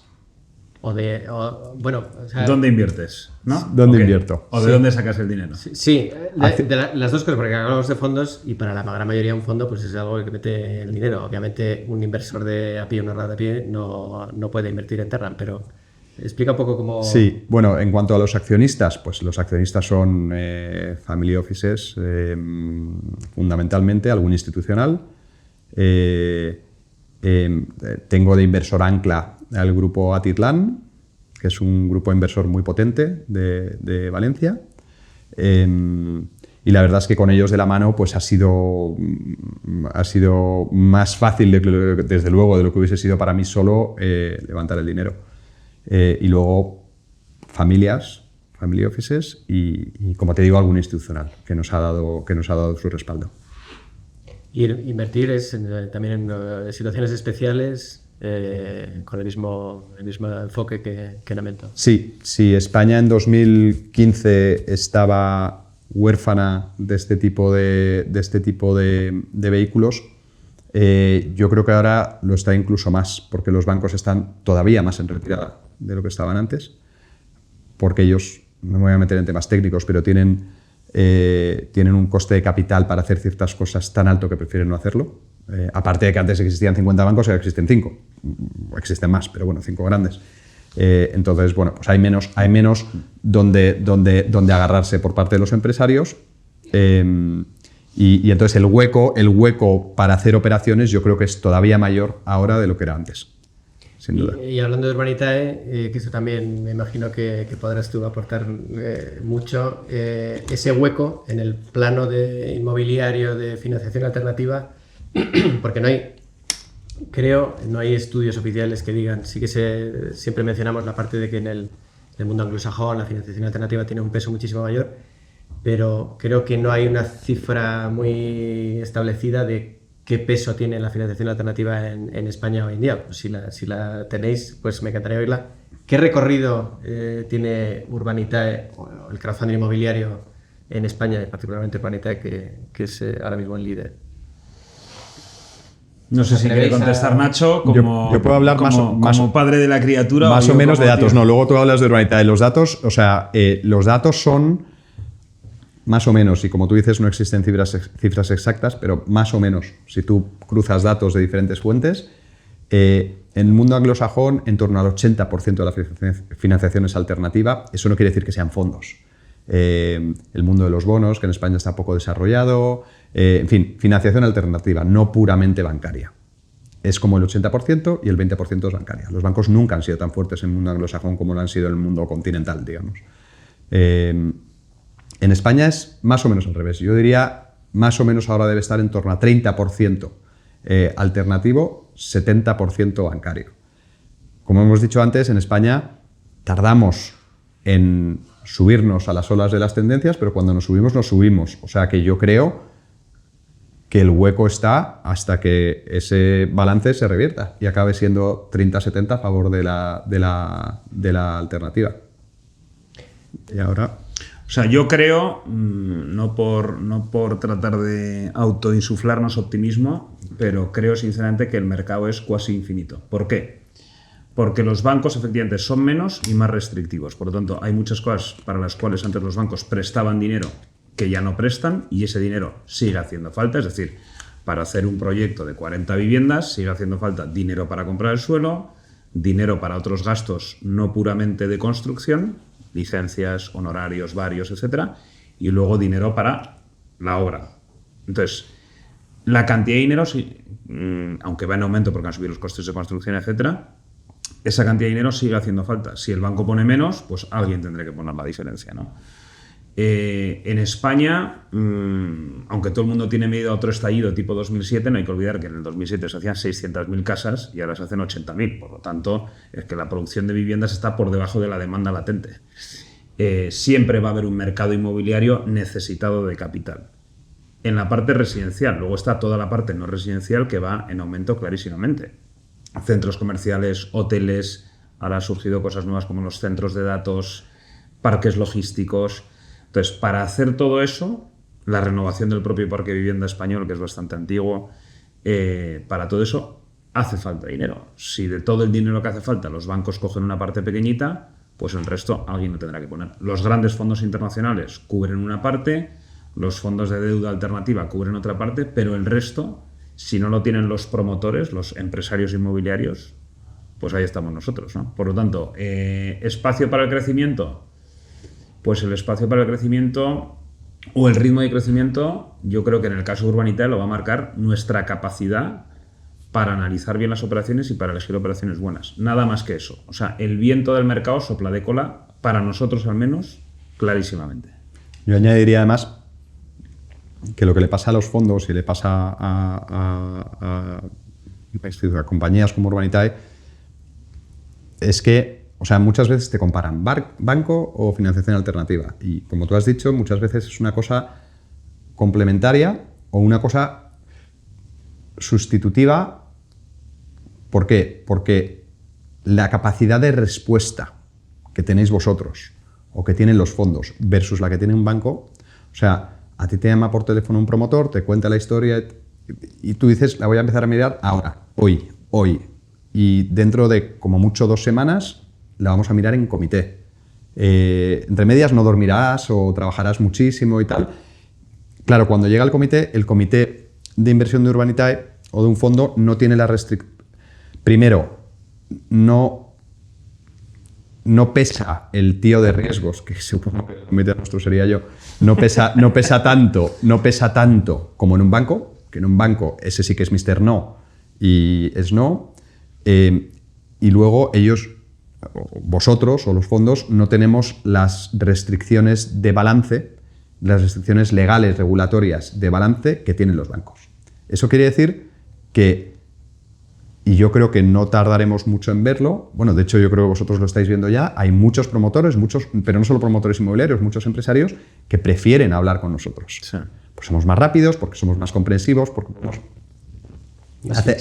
Bueno, o sea, ¿Dónde inviertes? ¿No? ¿Dónde Ok. invierto? ¿O de dónde sacas el dinero? sí, las dos cosas, porque hablamos de fondos y para la gran mayoría un fondo pues es algo que mete el dinero. Obviamente un inversor de a pie, una rata de a pie, no puede invertir en Terran, pero explica un poco cómo... Sí, bueno, en cuanto a los accionistas, pues los accionistas son family offices, fundamentalmente, algún institucional. Tengo de inversor ancla al grupo Atitlán, que es un grupo inversor muy potente de Valencia. Y la verdad es que con ellos de la mano pues ha sido más fácil, desde luego, de lo que hubiese sido para mí solo levantar el dinero. Y luego familias, family offices y, como te digo, algún institucional que nos ha dado su respaldo. Y invertir es también en situaciones especiales con el mismo enfoque que en Amento. Sí, España en 2015 estaba huérfana de este tipo de vehículos. Yo creo que ahora lo está incluso más, porque los bancos están todavía más en retirada de lo que estaban antes, porque ellos, no me voy a meter en temas técnicos, pero tienen un coste de capital para hacer ciertas cosas tan alto que prefieren no hacerlo. Aparte de que antes existían 50 bancos, ahora existen 5. Existen más, pero bueno, 5 grandes. Entonces, bueno, pues hay menos donde agarrarse por parte de los empresarios. Y entonces el hueco para hacer operaciones yo creo que es todavía mayor ahora de lo que era antes, sin duda. Y hablando de Urbanitae, que eso también me imagino que podrás tú aportar mucho, ese hueco en el plano de inmobiliario de financiación alternativa, porque no hay estudios oficiales que digan, sí que siempre mencionamos la parte de que en el mundo anglosajón la financiación alternativa tiene un peso muchísimo mayor, pero creo que no hay una cifra muy establecida de qué peso tiene la financiación alternativa en España hoy en día. Pues si la tenéis, pues me encantaría oírla. ¿Qué recorrido tiene Urbanitae o el crowdfunding inmobiliario en España, y particularmente Urbanitae, que es ahora mismo el líder? No sé si quiere contestar Nacho como, yo puedo hablar como padre de la criatura. Más o menos de datos. Tío. No, luego tú hablas de Urbanitae. Los datos, los datos son más o menos, y como tú dices, no existen cifras exactas, pero más o menos, si tú cruzas datos de diferentes fuentes, en el mundo anglosajón, en torno al 80% de la financiación es alternativa. Eso no quiere decir que sean fondos. El mundo de los bonos, que en España está poco desarrollado, en fin, financiación alternativa, no puramente bancaria. Es como el 80% y el 20% es bancaria. Los bancos nunca han sido tan fuertes en el mundo anglosajón como lo han sido en el mundo continental, digamos. En España es más o menos al revés. Yo diría, más o menos ahora debe estar en torno a 30% alternativo, 70% bancario. Como hemos dicho antes, en España tardamos en subirnos a las olas de las tendencias, pero cuando nos subimos. O sea que yo creo que el hueco está hasta que ese balance se revierta y acabe siendo 30-70 a favor de la alternativa. Y ahora... O sea, yo creo, no por tratar de autoinsuflarnos optimismo, pero creo sinceramente que el mercado es cuasi infinito. ¿Por qué? Porque los bancos efectivamente son menos y más restrictivos. Por lo tanto, hay muchas cosas para las cuales antes los bancos prestaban dinero que ya no prestan y ese dinero sigue haciendo falta. Es decir, para hacer un proyecto de 40 viviendas sigue haciendo falta dinero para comprar el suelo, dinero para otros gastos no puramente de construcción, licencias, honorarios varios, etcétera, y luego dinero para la obra. Entonces, la cantidad de dinero, aunque va en aumento porque han subido los costes de construcción, etcétera, esa cantidad de dinero sigue haciendo falta. Si el banco pone menos, pues alguien tendrá que poner la diferencia, ¿no? En España, aunque todo el mundo tiene miedo a otro estallido tipo 2007, no hay que olvidar que en el 2007 se hacían 600.000 casas y ahora se hacen 80.000. Por lo tanto, es que la producción de viviendas está por debajo de la demanda latente. Siempre va a haber un mercado inmobiliario necesitado de capital. En la parte residencial, luego está toda la parte no residencial que va en aumento clarísimamente. Centros comerciales, hoteles, ahora han surgido cosas nuevas como los centros de datos, parques logísticos. Entonces, para hacer todo eso, la renovación del propio parque de vivienda español, que es bastante antiguo, para todo eso hace falta dinero. Si de todo el dinero que hace falta los bancos cogen una parte pequeñita, pues el resto alguien lo tendrá que poner. Los grandes fondos internacionales cubren una parte, los fondos de deuda alternativa cubren otra parte, pero el resto, si no lo tienen los promotores, los empresarios inmobiliarios, pues ahí estamos nosotros, ¿no? Por lo tanto, ¿espacio para el crecimiento? Pues el espacio para el crecimiento o el ritmo de crecimiento, yo creo que en el caso de Urbanitae lo va a marcar nuestra capacidad para analizar bien las operaciones y para elegir operaciones buenas. Nada más que eso. O sea, el viento del mercado sopla de cola, para nosotros al menos, clarísimamente. Yo añadiría además que lo que le pasa a los fondos y le pasa a compañías como Urbanitae es que, o sea, muchas veces te comparan banco o financiación alternativa. Y como tú has dicho, muchas veces es una cosa complementaria o una cosa sustitutiva. ¿Por qué? Porque la capacidad de respuesta que tenéis vosotros o que tienen los fondos versus la que tiene un banco, o sea, a ti te llama por teléfono un promotor, te cuenta la historia y tú dices, la voy a empezar a mirar ahora, hoy. Y dentro de como mucho 2 semanas la vamos a mirar en comité. Entre medias no dormirás o trabajarás muchísimo y tal. Claro, cuando llega el comité de inversión de Urbanitae o de un fondo no tiene la restricción. Primero, no pesa el tío de riesgos, que supongo que el comité nuestro sería yo, no pesa tanto como en un banco, que en un banco ese sí que es Mr. No y es no. Y luego vosotros o los fondos no tenemos las restricciones de balance, las restricciones legales, regulatorias de balance que tienen los bancos. Eso quiere decir que, y yo creo que no tardaremos mucho en verlo, bueno, de hecho yo creo que vosotros lo estáis viendo ya, hay muchos promotores, pero no solo promotores inmobiliarios, muchos empresarios que prefieren hablar con nosotros. Sí. Pues somos más rápidos, porque somos más comprensivos, porque podemos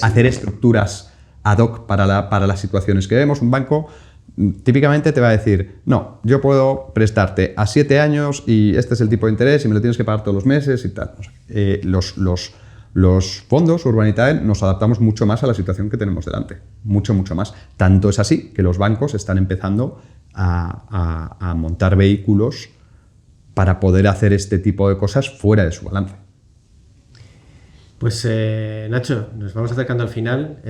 hacer estructuras ad hoc para las situaciones que vemos. Un banco típicamente te va a decir, no, yo puedo prestarte a 7 años y este es el tipo de interés y me lo tienes que pagar todos los meses y tal. Los fondos Urbanitae nos adaptamos mucho más a la situación que tenemos delante, mucho más. Tanto es así que los bancos están empezando a montar vehículos para poder hacer este tipo de cosas fuera de su balance. Pues Nacho, nos vamos acercando al final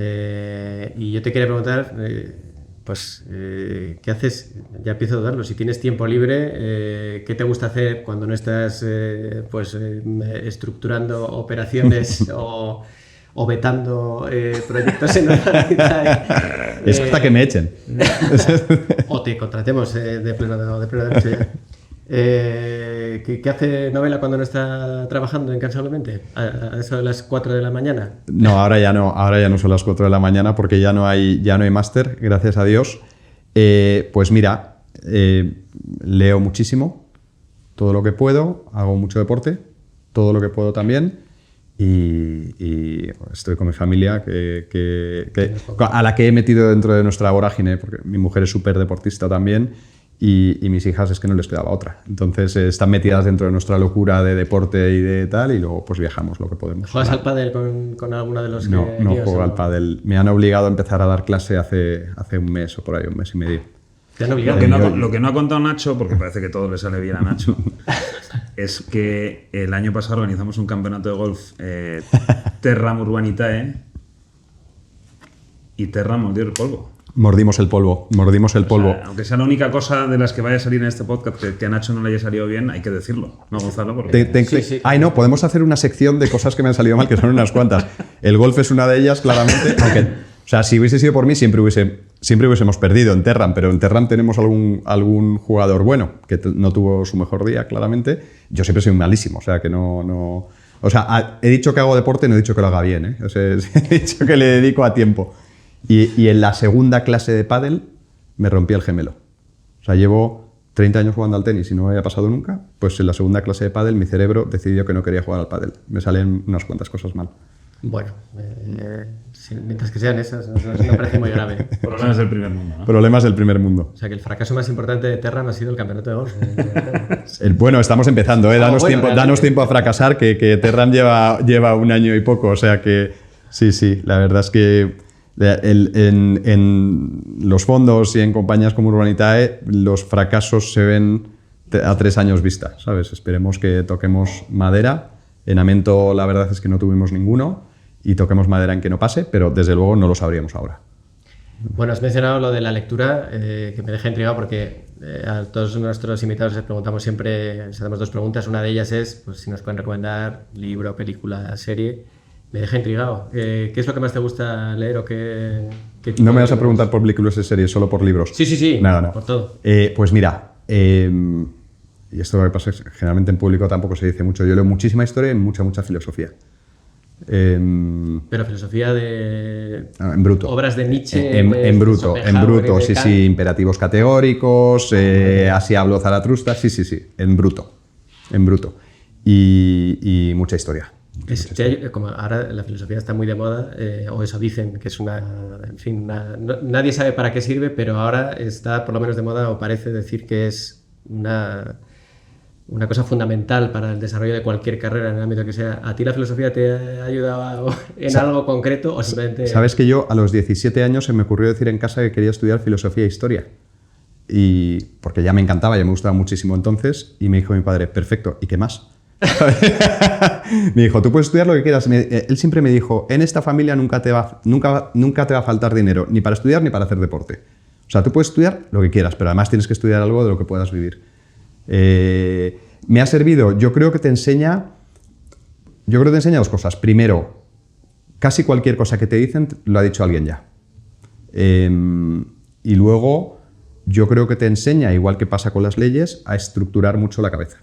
y yo te quería preguntar, ¿qué haces? Ya empiezo a dudarlo. Si tienes tiempo libre, ¿qué te gusta hacer cuando no estás estructurando operaciones o vetando proyectos en Urbanitae? Es hasta que me echen. O te contratemos de pleno derecho ya. ¿Qué hace Novela cuando no está trabajando incansablemente? ¿A eso de las 4 de la mañana? No, ahora ya no son las 4 de la mañana porque ya no hay máster, gracias a Dios. Pues mira, leo muchísimo, todo lo que puedo, hago mucho deporte, todo lo que puedo también, y estoy con mi familia a la que he metido dentro de nuestra vorágine, porque mi mujer es súper deportista también, y mis hijas es que no les quedaba otra. Entonces están metidas dentro de nuestra locura de deporte y de tal, y luego pues viajamos lo que podemos. ¿Juegas al pádel con alguno de los No, que no juego al pádel. Me han obligado a empezar a dar clase hace un mes o por ahí, un mes y medio. ¿Te han obligado? Lo que no ha contado Nacho, porque parece que todo le sale bien a Nacho, es que el año pasado organizamos un campeonato de golf Terram Urbanitae y Terram mordió el polvo. Mordimos el polvo. O sea, aunque sea la única cosa de las que vaya a salir en este podcast que a Nacho no le haya salido bien, hay que decirlo, ¿no, Gonzalo? Porque... Sí. Ay, no, podemos hacer una sección de cosas que me han salido mal, que son unas cuantas. El golf es una de ellas, claramente. Aunque, o sea, si hubiese sido por mí, siempre hubiésemos perdido en Terram, pero en Terram tenemos algún jugador bueno, que no tuvo su mejor día, claramente. Yo siempre soy malísimo, o sea, que no... O sea, he dicho que hago deporte, no he dicho que lo haga bien, ¿eh? O sea, he dicho que le dedico a tiempo. Y en la segunda clase de pádel me rompí el gemelo. O sea, llevo 30 años jugando al tenis y no me había pasado nunca. Pues en la segunda clase de pádel mi cerebro decidió que no quería jugar al pádel. Me salen unas cuantas cosas mal. Bueno, mientras que sean esas, no parece muy grave. Problemas del primer mundo, ¿no? Problemas del primer mundo. O sea, que el fracaso más importante de Terram ha sido el campeonato de golf. Bueno, estamos empezando, ¿eh? Danos tiempo a fracasar, que Terram lleva un año y poco. O sea que sí, la verdad es que en los fondos y en compañías como Urbanitae los fracasos se ven a 3 años vista, ¿sabes? Esperemos que toquemos madera. En Amento la verdad es que no tuvimos ninguno y toquemos madera en que no pase, pero desde luego no lo sabríamos ahora. Bueno, has mencionado lo de la lectura, que me deja intrigado porque a todos nuestros invitados les preguntamos siempre, les hacemos 2 preguntas. Una de ellas es pues, si nos pueden recomendar libro, película, serie. Me deja intrigado. ¿Qué es lo que más te gusta leer o qué tipo No me de vas a libros? preguntar por películas y series, solo por libros. Sí. Nada. Por todo. Pues mira, y esto lo que pasa es que generalmente en público tampoco se dice mucho. Yo leo muchísima historia y mucha filosofía. Pero filosofía de... En bruto. Obras de Nietzsche. En bruto, Schopenhauer, sí, Kant. imperativos categóricos, así habló Zaratustra, sí, en bruto. Y mucha historia. Como ahora la filosofía está muy de moda, o eso dicen, que es nadie sabe para qué sirve, pero ahora está por lo menos de moda, o parece decir que es una cosa fundamental para el desarrollo de cualquier carrera en el ámbito que sea. ¿A ti la filosofía te ha ayudado en algo concreto o simplemente...? Sabes que yo a los 17 años se me ocurrió decir en casa que quería estudiar filosofía e historia. Y porque ya me encantaba, ya me gustaba muchísimo entonces, y me dijo mi padre, perfecto, ¿y qué más? Me dijo, tú puedes estudiar lo que quieras. Él siempre me dijo, en esta familia nunca te va a faltar dinero, ni para estudiar ni para hacer deporte. O sea, tú puedes estudiar lo que quieras, pero además tienes que estudiar algo de lo que puedas vivir. Me ha servido, yo creo que te enseña 2 cosas. Primero, casi cualquier cosa que te dicen lo ha dicho alguien ya. Y luego, yo creo que te enseña, igual que pasa con las leyes, a estructurar mucho la cabeza.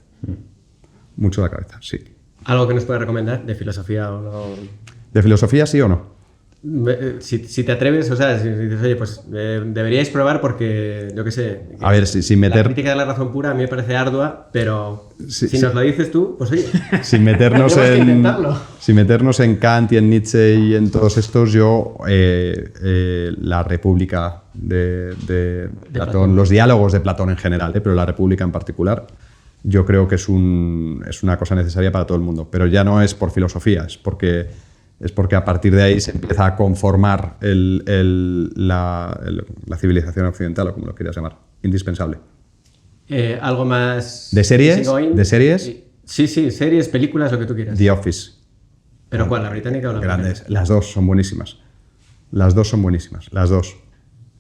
Mucho la cabeza, sí. ¿Algo que nos puedas recomendar de filosofía o no? ¿De filosofía sí o no? Si te atreves, o sea, si dices, oye, pues deberíais probar porque, yo qué sé... A ver, sin meter... La crítica de la razón pura a mí me parece ardua, pero si nos lo dices tú, pues oye... Sin meternos tenemos que intentarlo. Sin meternos en Kant y en Nietzsche y en todos estos, yo la República de Platón, los diálogos de Platón en general, pero la República en particular, yo creo que es una cosa necesaria para todo el mundo. Pero ya no es por filosofía, es porque a partir de ahí se empieza a conformar la civilización occidental, o como lo quieras llamar. Indispensable. ¿Algo más? ¿De series? ¿De series? Sí, series, películas, lo que tú quieras. The Office. ¿Pero cuál? ¿La británica o la Grandes. Las dos son buenísimas. Las dos.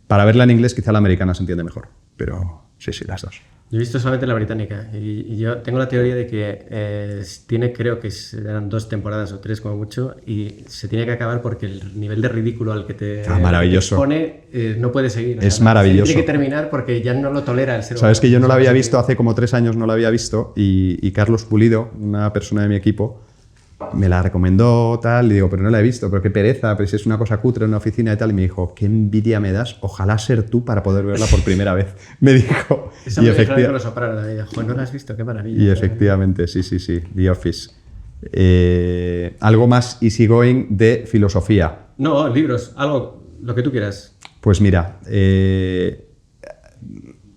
Para verla en inglés quizá la americana se entiende mejor, pero sí, las dos. Yo he visto solamente la británica y yo tengo la teoría de que tiene, creo que eran 2 temporadas o 3 como mucho, y se tiene que acabar porque el nivel de ridículo al que te maravilloso. expone no puede seguir. Es maravilloso. Tiene que terminar porque ya no lo tolera el ser humano. Sabes que yo no la había visto, hace como 3 años no la había visto, y Carlos Pulido, una persona de mi equipo, me la recomendó tal, y digo, pero no la he visto, pero qué pereza, pero si es una cosa cutre en una oficina y tal, y me dijo, qué envidia me das, ojalá ser tú para poder verla por primera vez, me dijo. Esa me dijeron que lo sopraron la vida. Joder, ¿no la has visto? Qué maravilla. Y efectivamente, sí, The Office. Algo más easygoing de filosofía. No, libros, algo, lo que tú quieras. Pues mira,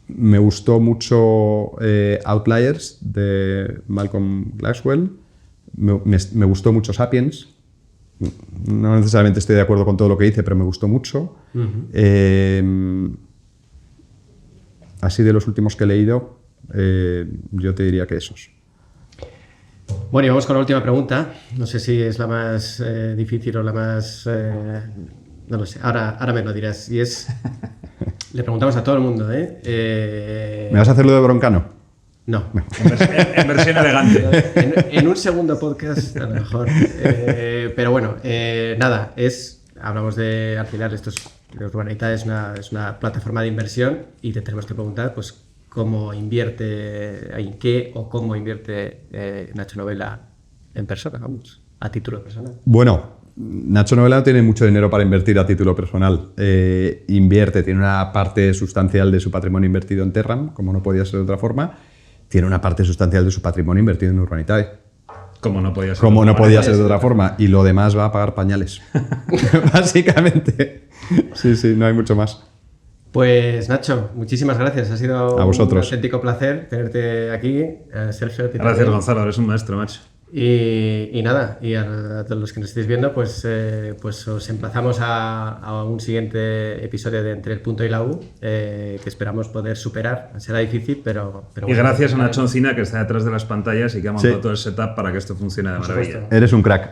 me gustó mucho Outliers de Malcolm Gladwell. Me gustó mucho Sapiens. No necesariamente estoy de acuerdo con todo lo que dice, pero me gustó mucho. Así de los últimos que he leído, yo te diría que esos. Bueno, y vamos con la última pregunta. No sé si es la más difícil o la más... no lo sé, ahora me lo dirás. Y es... Le preguntamos a todo el mundo, ¿eh? ¿Me vas a hacer lo de Broncano? No. En versión elegante. En un segundo podcast, a lo mejor. Pero bueno, nada, hablamos de, al final, Urbanitae es una plataforma de inversión y te tenemos que preguntar, pues, cómo invierte, en qué o cómo invierte Nacho Novela en persona, vamos, a título personal. Bueno, Nacho Novela no tiene mucho dinero para invertir a título personal. Tiene una parte sustancial de su patrimonio invertido en Terram, como no podía ser de otra forma. Tiene una parte sustancial de su patrimonio invertido en Urbanitae. Como no podía ser de otra forma. Y lo demás va a pagar pañales. Básicamente. Sí, no hay mucho más. Pues Nacho, muchísimas gracias. Ha sido a vosotros. Un auténtico placer tenerte aquí. Sergio, gracias, Gonzalo, eres un maestro, macho. Y nada, y a todos los que nos estéis viendo, pues os emplazamos a un siguiente episodio de Entre el Punto y la U, que esperamos poder superar. Será difícil, pero y bueno, gracias a Nacho Encina, que está detrás de las pantallas y que ha montado todo el setup para que esto funcione de maravilla. Eres un crack.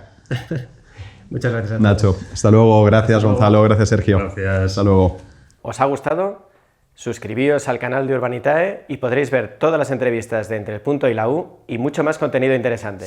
Muchas gracias a todos. Nacho, hasta luego. Gracias, Gonzalo. Gracias, Sergio. Gracias. Hasta luego. ¿Os ha gustado? Suscribíos al canal de Urbanitae y podréis ver todas las entrevistas de Entre el Punto y la U y mucho más contenido interesante.